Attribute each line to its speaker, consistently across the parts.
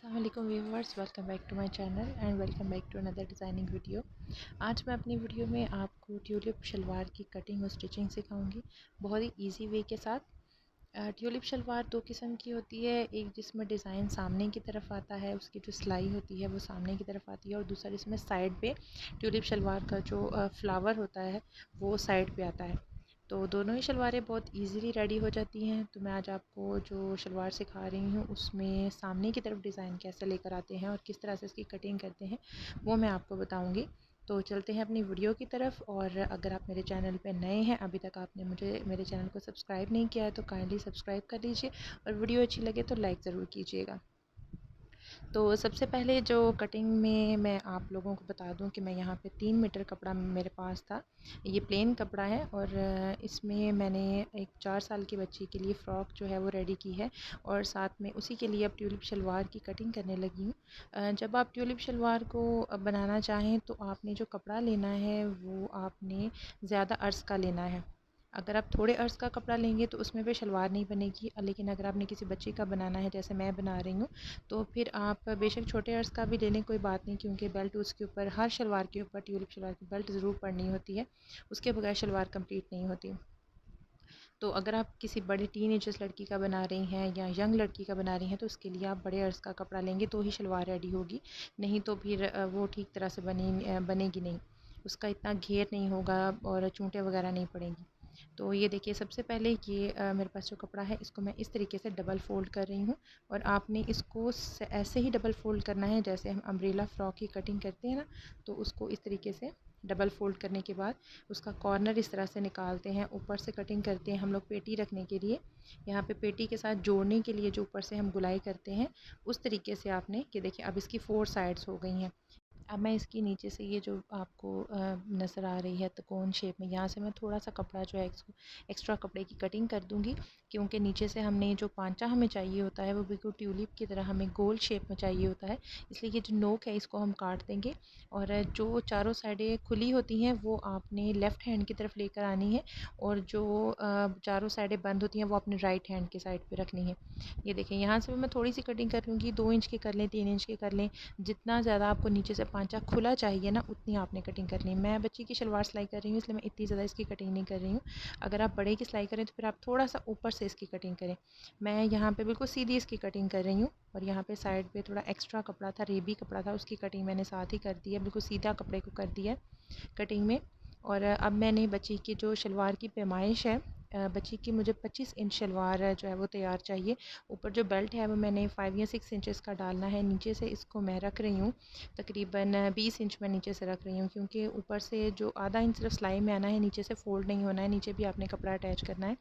Speaker 1: अस्सलामुअलैकुम viewers, welcome back to my channel and welcome back to another designing video. आज मैं अपनी video में आपको ट्यूलिप शलवार की कटिंग और स्टिचिंग सिखाऊंगी बहुत ही इजी वे के साथ। ट्यूलिप शलवार दो किस्म की होती है, एक जिसमें डिज़ाइन सामने की तरफ आता है, उसकी जो सिलाई होती है वो सामने की तरफ आती है, और दूसरा जिसमें साइड पे ट्यूलिप शलवार का जो फ्लावर होता है वो साइड पे आता है। तो दोनों ही शलवारें बहुत इजीली रेडी हो जाती हैं। तो मैं आज आपको जो शलवार सिखा रही हूँ उसमें सामने की तरफ डिज़ाइन कैसे लेकर आते हैं और किस तरह से इसकी कटिंग करते हैं वो मैं आपको बताऊँगी। तो चलते हैं अपनी वीडियो की तरफ। और अगर आप मेरे चैनल पे नए हैं, अभी तक आपने मेरे चैनल को सब्सक्राइब नहीं किया है, तो काइंडली सब्सक्राइब कर लीजिए और वीडियो अच्छी लगे तो लाइक ज़रूर कीजिएगा। तो सबसे पहले जो कटिंग में मैं आप लोगों को बता दूं कि मैं यहाँ पे 3 मीटर कपड़ा मेरे पास था। ये प्लेन कपड़ा है और इसमें मैंने एक 4 साल की बच्ची के लिए फ़्रॉक जो है वो रेडी की है, और साथ में उसी के लिए अब ट्यूलिप शलवार की कटिंग करने लगी हूँ। जब आप ट्यूलिप शलवार को बनाना चाहें तो आपने जो कपड़ा लेना है वो आपने ज़्यादा अर्ज़ का लेना है। अगर आप थोड़े अर्ज़ का कपड़ा लेंगे तो उसमें भी शलवार नहीं बनेगी, लेकिन अगर आपने किसी बच्ची का बनाना है जैसे मैं बना रही हूँ, तो फिर आप बेशक छोटे अर्ज़ का भी ले लें, कोई बात नहीं, क्योंकि बेल्ट उसके ऊपर हर शलवार के ऊपर ट्यूलिप शलवार की बेल्ट ज़रूर पड़नी होती है, उसके बगैर शलवार कंप्लीट नहीं होती। तो अगर आप किसी बड़े टीनेजर्स लड़की का बना रही हैं या यंग लड़की का बना रही हैं तो उसके लिए आप बड़े अर्ज़ का कपड़ा लेंगे तो ही शलवार रेडी होगी, नहीं तो फिर वो ठीक तरह से बनेगी नहीं, उसका इतना घेर नहीं होगा और चूंटे वगैरह नहीं पड़ेंगी। तो ये देखिए, सबसे पहले ये मेरे पास जो कपड़ा है इसको मैं इस तरीके से डबल फ़ोल्ड कर रही हूँ, और आपने इसको ऐसे ही डबल फ़ोल्ड करना है जैसे हम अम्ब्रेला फ़्रॉक की कटिंग करते हैं ना। तो उसको इस तरीके से डबल फ़ोल्ड करने के बाद उसका कॉर्नर इस तरह से निकालते हैं, ऊपर से कटिंग करते हैं हम लोग पेटी रखने के लिए। यहाँ पे पेटी के साथ जोड़ने के लिए जो ऊपर से हम गुलाई करते हैं, उस तरीके से आपने, ये देखिए अब इसकी 4 साइड्स हो गई हैं। अब मैं इसकी नीचे से ये जो आपको नज़र आ रही है त्रिकोण शेप में, यहाँ से मैं थोड़ा सा कपड़ा जो है एक्स्ट्रा कपड़े की कटिंग कर दूँगी, क्योंकि नीचे से हमने जो पांचा हमें चाहिए होता है वो बिल्कुल ट्यूलिप की तरह हमें गोल शेप में चाहिए होता है, इसलिए ये जो नोक है इसको हम काट देंगे। और जो चारों साइडें खुली होती हैं वो आपने लेफ़्ट हैंड की तरफ लेकर आनी है, और जो चारों साइडें बंद होती हैं वो अपने राइट हैंड के साइड पे रखनी है। ये देखें, यहाँ से मैं थोड़ी सी कटिंग कर लूँगी, 2 इंच की कर लें, 3 इंच की कर लें, जितना ज़्यादा आपको नीचे से पांचा खुला चाहिए ना उतनी आपने कटिंग करनी है। मैं बच्ची की शलवार सिलाई कर रही हूँ इसलिए मैं इतनी ज़्यादा इसकी कटिंग नहीं कर रही हूँ। अगर आप बड़े की सिलाई करें तो फिर आप थोड़ा सा ऊपर से इसकी कटिंग करें। मैं यहाँ पे बिल्कुल सीधी इसकी कटिंग कर रही हूँ, और यहाँ पे साइड पे थोड़ा एक्स्ट्रा कपड़ा था, रेबी कपड़ा था, उसकी कटिंग मैंने साथ ही कर दी है, बिल्कुल सीधा कपड़े को कर दिया कटिंग में। और अब मैंने बच्ची की जो शलवार की पैमाइश है, बच्ची की मुझे 25 इंच शलवार जो है वो तैयार चाहिए। ऊपर जो बेल्ट है वो मैंने 5 या 6 इंचेस का डालना है। नीचे से इसको मैं रख रही हूँ तकरीबन 20 इंच में नीचे से रख रही हूँ, क्योंकि ऊपर से जो आधा इंच सिर्फ सिलाई में आना है, नीचे से फ़ोल्ड नहीं होना है, नीचे भी आपने कपड़ा अटैच करना है,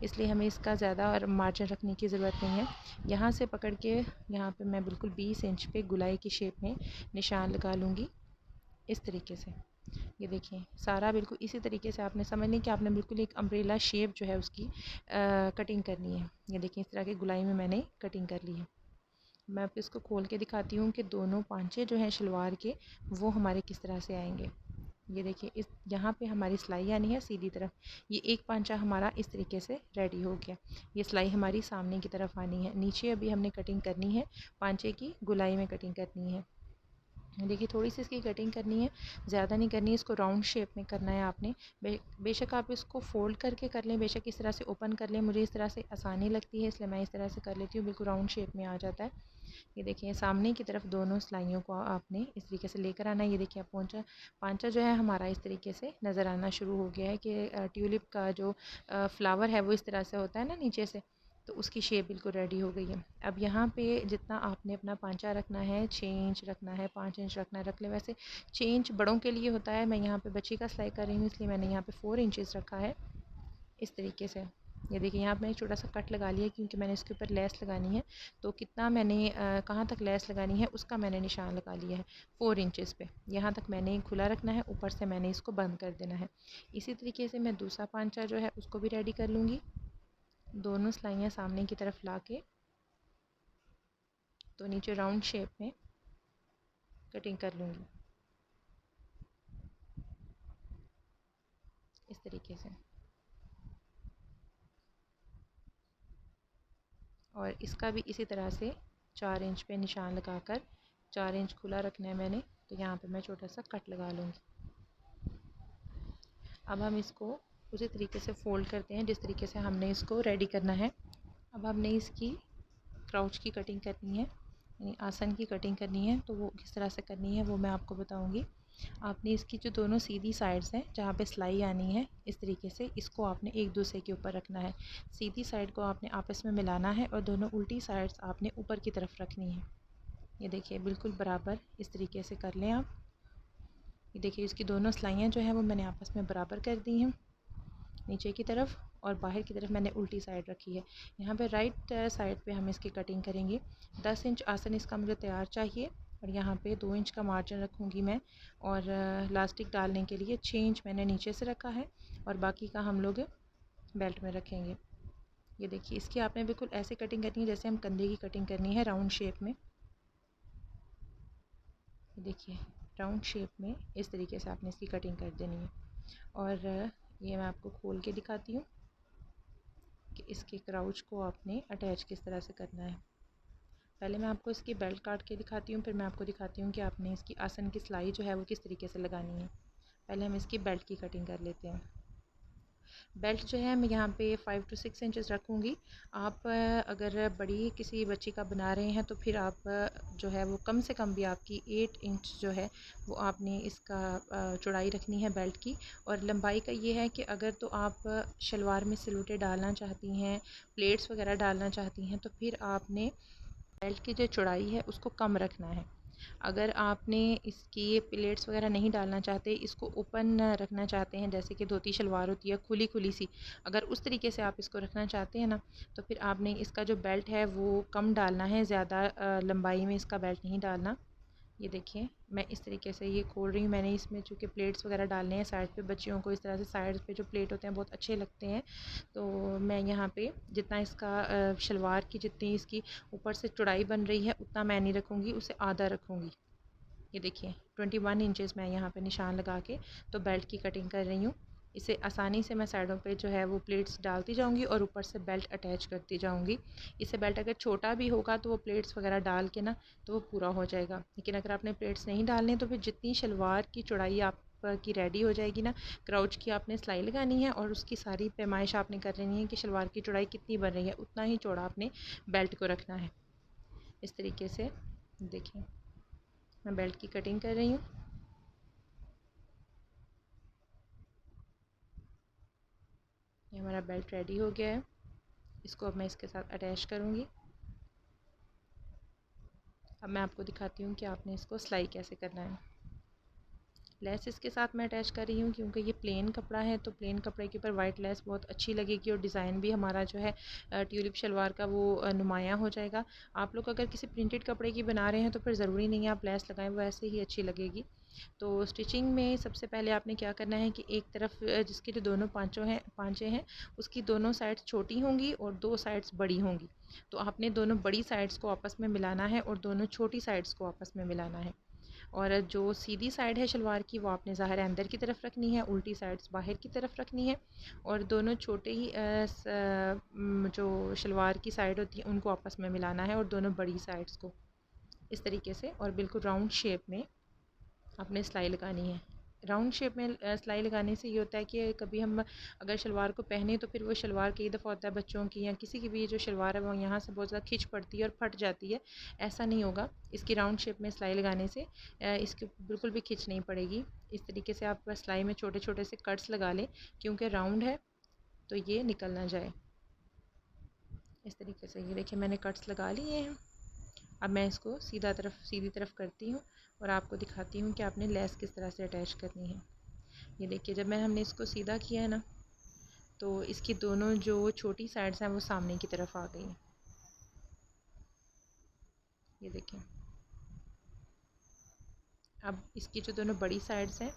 Speaker 1: इसलिए हमें इसका ज़्यादा मार्जिन रखने की ज़रूरत नहीं है। यहाँ से पकड़ के यहाँ पे मैं बिल्कुल 20 इंच पे गुलाई की शेप में निशान लगा लूँगी इस तरीके से। ये देखिए, सारा बिल्कुल इसी तरीके से आपने समझ लें कि आपने बिल्कुल एक अम्ब्रेला शेप जो है उसकी कटिंग करनी है। ये देखिए, इस तरह की गुलाई में मैंने कटिंग कर ली है। मैं आपको इसको खोल के दिखाती हूँ कि दोनों पांचे जो हैं शलवार के वो हमारे किस तरह से आएंगे। ये देखिए, इस यहाँ पे हमारी सिलाई आनी है सीधी तरफ। ये एक पांचा हमारा इस तरीके से रेडी हो गया। ये सिलाई हमारी सामने की तरफ आनी है, नीचे अभी हमने कटिंग करनी है, पांचे की गुलाई में कटिंग करनी है। देखिए, थोड़ी सी इसकी कटिंग करनी है, ज़्यादा नहीं करनी है, इसको राउंड शेप में करना है आपने। बेशक आप इसको फ़ोल्ड करके कर लें, बेशक इस तरह से ओपन कर लें, मुझे इस तरह से आसानी लगती है इसलिए मैं इस तरह से कर लेती हूँ, बिल्कुल राउंड शेप में आ जाता है। ये देखिए, सामने की तरफ दोनों सिलाइयों को आपने इस तरीके से लेकर आना है। ये देखिए, आप पांचा जो है हमारा इस तरीके से नज़र आना शुरू हो गया है कि ट्यूलिप का जो फ्लावर है वो इस तरह से होता है ना नीचे से, तो उसकी शेप बिल्कुल रेडी हो गई है। अब यहाँ पे जितना आपने अपना पांचा रखना है, 6 इंच रखना है, 5 इंच रखना है, रख ले। वैसे 6 इंच बड़ों के लिए होता है, मैं यहाँ पे बच्ची का सिलाई कर रही हूँ इसलिए मैंने यहाँ पे 4 इंचेस रखा है इस तरीके से। ये देखिए, यहाँ पे मैंने एक छोटा सा कट लगा लिया क्योंकि मैंने इसके ऊपर लेस लगानी है, तो कितना मैंने कहाँ तक लेस लगानी है उसका मैंने निशान लगा लिया है 4 इंचेस पे। यहाँ तक मैंने खुला रखना है, ऊपर से मैंने इसको बंद कर देना है। इसी तरीके से मैं दूसरा पांचा जो है उसको भी रेडी कर लूँगी। दोनों सिलाइयाँ सामने की तरफ ला के तो नीचे राउंड शेप में कटिंग कर लूँगी इस तरीके से। और इसका भी इसी तरह से 4 इंच पे निशान लगाकर 4 इंच खुला रखना है मैंने। तो यहाँ पे मैं छोटा सा कट लगा लूँगी। अब हम इसको उसी तरीके से फ़ोल्ड करते हैं जिस तरीके से हमने इसको रेडी करना है। अब हमने इसकी क्राउच की कटिंग करनी है, यानी आसन की कटिंग करनी है। तो वो किस तरह से करनी है वो मैं आपको बताऊंगी। आपने इसकी जो दोनों सीधी साइड्स हैं जहाँ पे सिलाई आनी है, इस तरीके से इसको आपने एक दूसरे के ऊपर रखना है। सीधी साइड को आपने आपस में मिलाना है और दोनों उल्टी साइड्स आपने ऊपर की तरफ रखनी है। ये देखिए बिल्कुल बराबर इस तरीके से कर लें आप। ये देखिए इसकी दोनों सिलाइयाँ जो हैं वो मैंने आपस में बराबर कर दी हैं, नीचे की तरफ और बाहर की तरफ मैंने उल्टी साइड रखी है। यहाँ पे राइट साइड पे हम इसकी कटिंग करेंगे। 10 इंच आसन इसका मुझे तैयार चाहिए और यहाँ पे 2 इंच का मार्जिन रखूँगी मैं। और लास्टिक डालने के लिए 6 इंच मैंने नीचे से रखा है और बाकी का हम लोग बेल्ट में रखेंगे। ये देखिए इसकी आपने बिल्कुल ऐसे कटिंग करनी है जैसे हम कंधे की कटिंग करनी है, राउंड शेप में। देखिए राउंड शेप में इस तरीके से आपने इसकी कटिंग कर देनी है। और ये मैं आपको खोल के दिखाती हूँ कि इसके क्राउच को आपने अटैच किस तरह से करना है। पहले मैं आपको इसकी बेल्ट काट के दिखाती हूँ, फिर मैं आपको दिखाती हूँ कि आपने इसकी आसन की सिलाई जो है वो किस तरीके से लगानी है। पहले हम इसकी बेल्ट की कटिंग कर लेते हैं। बेल्ट जो है मैं यहाँ पे 5 to 6 इंचेस रखूँगी। आप अगर बड़ी किसी बच्ची का बना रहे हैं तो फिर आप जो है वो कम से कम भी आपकी 8 इंच जो है वो आपने इसका चौड़ाई रखनी है बेल्ट की। और लंबाई का ये है कि अगर तो आप शलवार में सिलवटें डालना चाहती हैं, प्लेट्स वगैरह डालना चाहती हैं, तो फिर आपने बेल्ट की जो चौड़ाई है उसको कम रखना है। अगर आपने इसकी प्लेट्स वगैरह नहीं डालना चाहते, इसको ओपन रखना चाहते हैं जैसे कि धोती शलवार होती है खुली खुली सी, अगर उस तरीके से आप इसको रखना चाहते हैं ना, तो फिर आपने इसका जो बेल्ट है वो कम डालना है, ज़्यादा लंबाई में इसका बेल्ट नहीं डालना। ये देखिए मैं इस तरीके से ये खोल रही हूँ। मैंने इसमें चूँकि प्लेट्स वगैरह डालने हैं साइड पे, बच्चियों को इस तरह से साइड पे जो प्लेट होते हैं बहुत अच्छे लगते हैं। तो मैं यहाँ पे जितना इसका शलवार की जितनी इसकी ऊपर से चौड़ाई बन रही है उतना मैं नहीं रखूँगी, उसे आधा रखूँगी। ये देखिए 21 इंचेस मैं यहाँ पे निशान लगा के तो बेल्ट की कटिंग कर रही हूँ। इसे आसानी से मैं साइडों पे जो है वो प्लेट्स डालती जाऊँगी और ऊपर से बेल्ट अटैच करती जाऊँगी। इसे बेल्ट अगर छोटा भी होगा तो वो प्लेट्स वगैरह डाल के ना तो वो पूरा हो जाएगा। लेकिन अगर आपने प्लेट्स नहीं डालने तो फिर जितनी शलवार की चौड़ाई आप की रेडी हो जाएगी ना, क्राउच की आपने सिलाई लगानी है और उसकी सारी पैमाइश आपने कर लेनी है कि शलवार की चौड़ाई कितनी बन रही है, उतना ही चौड़ा आपने बेल्ट को रखना है। इस तरीके से देखिए मैं बेल्ट की कटिंग कर रही हूँ। ये हमारा बेल्ट रेडी हो गया है। इसको अब मैं इसके साथ अटैच करूँगी। अब मैं आपको दिखाती हूँ कि आपने इसको सिलाई कैसे करना है। लेस इसके साथ मैं अटैच कर रही हूँ क्योंकि ये प्लेन कपड़ा है, तो प्लेन कपड़े के ऊपर वाइट लेस बहुत अच्छी लगेगी और डिज़ाइन भी हमारा जो है ट्यूलिप शलवार का वो नुमायाँ हो जाएगा। आप लोग अगर किसी प्रिंटेड कपड़े की बना रहे हैं तो फिर ज़रूरी नहीं है आप लेस लगाएं, वो ऐसे ही अच्छी लगेगी। तो स्टिचिंग में सबसे पहले आपने क्या करना है कि एक तरफ जिसके जो दोनों पाँचें हैं उसकी दोनों साइड्स छोटी होंगी और 2 साइड्स बड़ी होंगी। तो आपने दोनों बड़ी साइड्स को आपस में मिलाना है और दोनों छोटी साइड्स को आपस में मिलाना है। और जो सीधी साइड है शलवार की वो आपने ज़ाहिर अंदर की तरफ रखनी है, उल्टी साइड्स बाहर की तरफ रखनी है। और दोनों छोटे ही जो शलवार की साइड होती है उनको आपस में मिलाना है और दोनों बड़ी साइड्स को इस तरीके से और बिल्कुल राउंड शेप में आपने सिलाई लगानी है। राउंड शेप में सिलाई लगाने से ये होता है कि कभी हम अगर शलवार को पहने तो फिर वो शलवार कई दफ़ा होता है बच्चों की या किसी की भी जो शलवार है वो यहाँ से बहुत ज़्यादा खिंच पड़ती है और फट जाती है। ऐसा नहीं होगा इसकी राउंड शेप में सिलाई लगाने से, इसकी बिल्कुल भी खिंच नहीं पड़ेगी। इस तरीके से आप सिलाई में छोटे छोटे से कट्स लगा लें क्योंकि राउंड है तो ये निकल ना जाए। इस तरीके से ये देखिए मैंने कट्स लगा लिए हैं। अब मैं इसको सीधी तरफ करती हूँ और आपको दिखाती हूँ कि आपने लेस किस तरह से अटैच करनी है। ये देखिए जब हमने इसको सीधा किया है ना तो इसकी दोनों जो छोटी साइड्स हैं वो सामने की तरफ आ गई हैं। ये देखिए अब इसकी जो दोनों बड़ी साइड्स हैं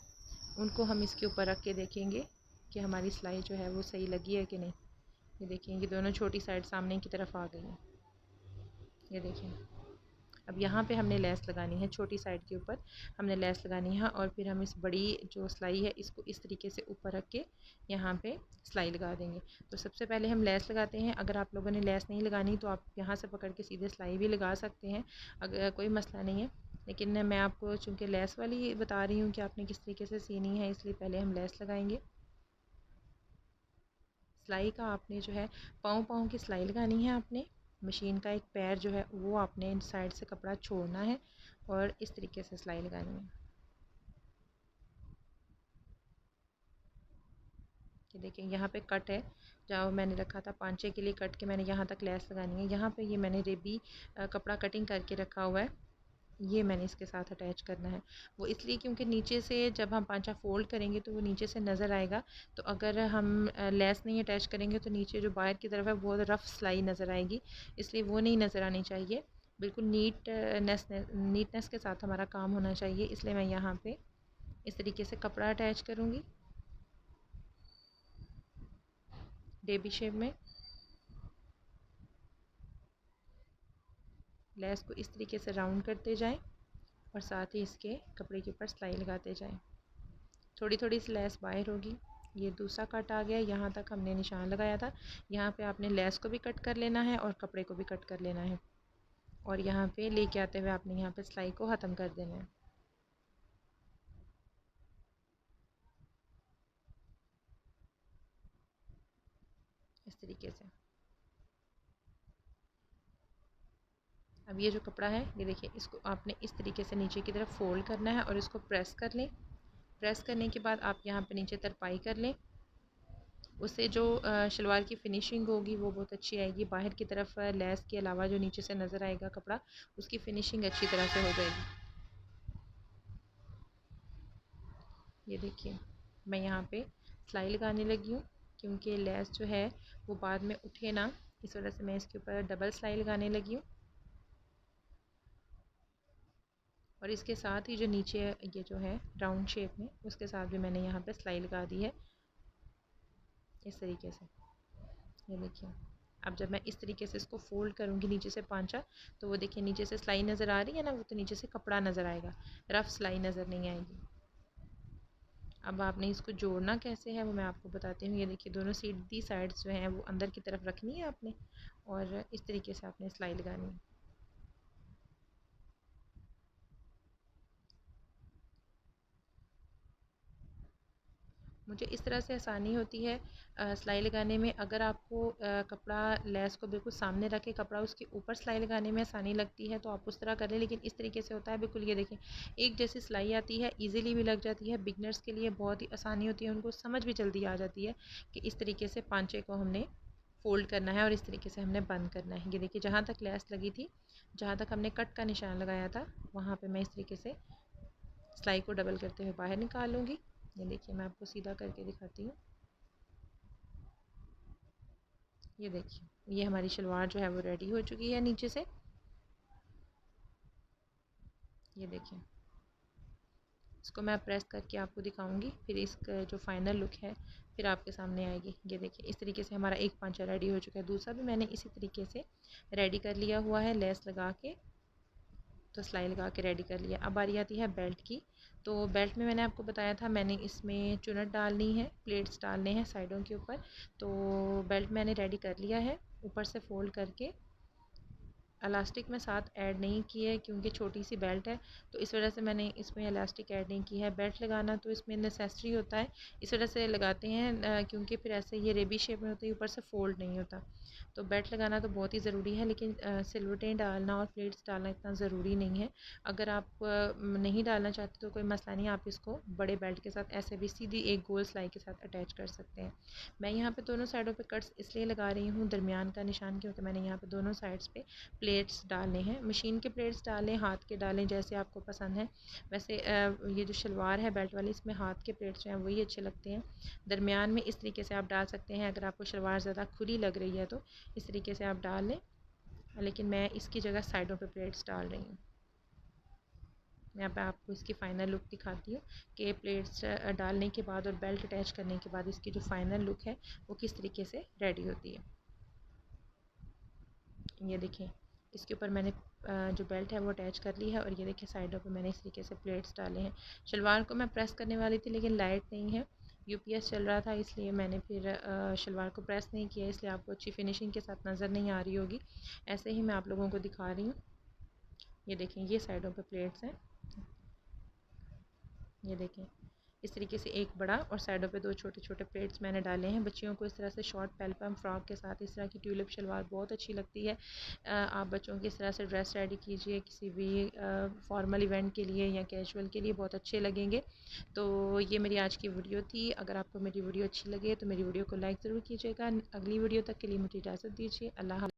Speaker 1: उनको हम इसके ऊपर रख के देखेंगे कि हमारी सिलाई जो है वो सही लगी है कि नहीं। ये देखिए ये दोनों छोटी साइड सामने की तरफ आ गई हैं। ये देखिए अब अब यहाँ पे हमने लेस लगानी है, छोटी साइड के ऊपर हमने लेस लगानी है और फिर हम इस बड़ी जो सिलाई है इसको इस तरीके से ऊपर रख के यहाँ पे सिलाई लगा देंगे। तो सबसे पहले हम लेस लगाते हैं। अगर आप लोगों ने लेस नहीं लगानी तो आप यहाँ से पकड़ के सीधे सिलाई भी लगा सकते हैं, अगर कोई मसला नहीं है। लेकिन मैं आपको चूँकि लेस वाली बता रही हूँ कि आपने किस तरीके से सीनी है, इसलिए पहले हम लेस लगाएंगे। सिलाई का आपने जो है पाँव की सिलाई लगानी है। आपने मशीन का एक पैर जो है वो आपने इन साइड से कपड़ा छोड़ना है और इस तरीके से सिलाई लगानी है। ये देखिए यहाँ पे कट है, जहाँ मैंने रखा था पांचे के लिए कट के मैंने यहाँ तक लेस लगानी है। यहाँ पे ये मैंने रेबी कपड़ा कटिंग करके रखा हुआ है, ये मैंने इसके साथ अटैच करना है। वो इसलिए क्योंकि नीचे से जब हम पांचा फोल्ड करेंगे तो वो नीचे से नज़र आएगा। तो अगर हम लेस नहीं अटैच करेंगे तो नीचे जो बाहर की तरफ है बहुत रफ़ सिलाई नज़र आएगी, इसलिए वो नहीं नज़र आनी चाहिए। बिल्कुल नीटनेस के साथ हमारा काम होना चाहिए, इसलिए मैं यहाँ पे इस तरीके से कपड़ा अटैच करूँगी बेबी शेप में। लेस को इस तरीके से राउंड करते जाएं और साथ ही इसके कपड़े के ऊपर सिलाई लगाते जाएं। थोड़ी थोड़ी सी लेस बाहर होगी। ये दूसरा कट आ गया, यहाँ तक हमने निशान लगाया था। यहाँ पे आपने लेस को भी कट कर लेना है और कपड़े को भी कट कर लेना है और यहाँ पे लेके आते हुए आपने यहाँ पे सिलाई को ख़त्म कर देना है इस तरीके से। अब ये जो कपड़ा है ये देखिए, इसको आपने इस तरीके से नीचे की तरफ फोल्ड करना है और इसको प्रेस कर लें। प्रेस करने के बाद आप यहाँ पे नीचे तरपाई कर लें, उससे जो शलवार की फिनिशिंग होगी वो बहुत अच्छी आएगी। बाहर की तरफ लेस के अलावा जो नीचे से नज़र आएगा कपड़ा, उसकी फिनिशिंग अच्छी तरह से हो जाएगी। ये देखिए मैं यहाँ पे सिलाई लगाने लगी हूँ, क्योंकि लेस जो है वो बाद में उठे ना, इस वजह से मैं इसके ऊपर डबल सिलाई लगाने लगी हूँ। और इसके साथ ही जो नीचे ये जो है राउंड शेप में, उसके साथ भी मैंने यहाँ पे सिलाई लगा दी है इस तरीके से। ये देखिए अब जब मैं इस तरीके से इसको फोल्ड करूँगी नीचे से पांचा, तो वो देखिए नीचे से सिलाई नज़र आ रही है ना, वो तो नीचे से कपड़ा नज़र आएगा, रफ़ सिलाई नज़र नहीं आएगी। अब आपने इसको जोड़ना कैसे है वो मैं आपको बताती हूँ। ये देखिए दोनों सीधी साइड्स जो हैं वो अंदर की तरफ रखनी है आपने और इस तरीके से आपने सिलाई लगानी है। मुझे इस तरह से आसानी होती है सिलाई लगाने में। अगर आपको कपड़ा लेस को बिल्कुल सामने रख के कपड़ा उसके ऊपर सिलाई लगाने में आसानी लगती है तो आप उस तरह करें, लेकिन इस तरीके से होता है बिल्कुल। ये देखें एक जैसी सिलाई आती है, इजीली भी लग जाती है। बिगनर्स के लिए बहुत ही आसानी होती है, उनको समझ भी जल्दी आ जाती है कि इस तरीके से पांचे को हमने फ़ोल्ड करना है और इस तरीके से हमने बंद करना है। ये देखिए जहाँ तक लेस लगी थी, जहाँ तक हमने कट का निशान लगाया था, वहाँ पे मैं इस तरीके से सिलाई को डबल करते हुए बाहर निकाल लूँगी। ये देखिए मैं आपको सीधा करके दिखाती हूँ। ये देखिए ये हमारी शलवार जो है वो रेडी हो चुकी है नीचे से। ये देखिए इसको मैं प्रेस करके आपको दिखाऊंगी, फिर इसका जो फाइनल लुक है फिर आपके सामने आएगी। ये देखिए इस तरीके से हमारा एक पांचा रेडी हो चुका है। दूसरा भी मैंने इसी तरीके से रेडी कर लिया हुआ है, लेस लगा के तो सिलाई लगा के रेडी कर लिया। अब बारी आती है बेल्ट की। तो बेल्ट में मैंने आपको बताया था मैंने इसमें चुनट डालनी है, प्लेट्स डालने हैं साइडों के ऊपर। तो बेल्ट मैंने रेडी कर लिया है, ऊपर से फोल्ड करके। इलास्टिक में साथ ऐड नहीं की है क्योंकि छोटी सी बेल्ट है, तो इस वजह से मैंने इसमें इलास्टिक ऐड नहीं की है। बेल्ट लगाना तो इसमें नेसेसरी होता है, इस वजह से लगाते हैं क्योंकि फिर ऐसे ये रेबी शेप में होती है, ऊपर से फोल्ड नहीं होता। तो बेल्ट लगाना तो बहुत ही ज़रूरी है, लेकिन सिलवटें डालना और प्लेट्स डालना इतना ज़रूरी नहीं है। अगर आप नहीं डालना चाहते तो कोई मसला नहीं, आप इसको बड़े बेल्ट के साथ ऐसे भी सीधी एक गोल सिलाई के साथ अटैच कर सकते हैं। मैं यहाँ पे दोनों साइडों पे कट्स इसलिए लगा रही हूँ दरमियान का निशान, क्योंकि मैंने यहाँ पे दोनों साइड्स पे प्लेट्स डालने हैं। मशीन के प्लेट्स डालें, हाथ के डालें, जैसे आपको पसंद है। वैसे ये जो शलवार है बेल्ट वाली, इसमें हाथ के प्लेट्स जो हैं वही अच्छे लगते हैं। दरमियान में इस तरीके से आप डाल सकते हैं, अगर आपको शलवार ज़्यादा खुली लग रही है तो इस तरीके से आप डाल लें, लेकिन मैं इसकी जगह साइडों पे प्लेट्स डाल रही हूँ। यहाँ पे आपको इसकी फ़ाइनल लुक दिखाती हूँ कि प्लेट्स डालने के बाद और बेल्ट अटैच करने के बाद इसकी जो फ़ाइनल लुक है वो किस तरीके से रेडी होती है। ये देखें इसके ऊपर मैंने जो बेल्ट है वो अटैच कर ली है। और ये देखिए साइडों पे मैंने इस तरीके से प्लेट्स डाले हैं। शलवार को मैं प्रेस करने वाली थी लेकिन लाइट नहीं है, यूपीएस चल रहा था, इसलिए मैंने फिर शलवार को प्रेस नहीं किया, इसलिए आपको अच्छी फिनिशिंग के साथ नज़र नहीं आ रही होगी। ऐसे ही मैं आप लोगों को दिखा रही हूँ। ये देखें, ये साइडों पे प्लेट्स हैं, ये देखें इस तरीके से एक बड़ा और साइडों पे 2 छोटे छोटे प्लेट्स मैंने डाले हैं। बच्चियों को इस तरह से शॉर्ट पेल्पम फ्रॉक के साथ इस तरह की ट्यूलिप शलवार बहुत अच्छी लगती है। आप बच्चों की इस तरह से ड्रेस रेडी कीजिए किसी भी फॉर्मल इवेंट के लिए या कैजुअल के लिए, बहुत अच्छे लगेंगे। तो ये मेरी आज की वीडियो थी। अगर आपको मेरी वीडियो अच्छी लगे तो मेरी वीडियो को लाइक ज़रूर कीजिएगा। अगली वीडियो तक के लिए मुझे इजाज़त दीजिए। अल्लाह।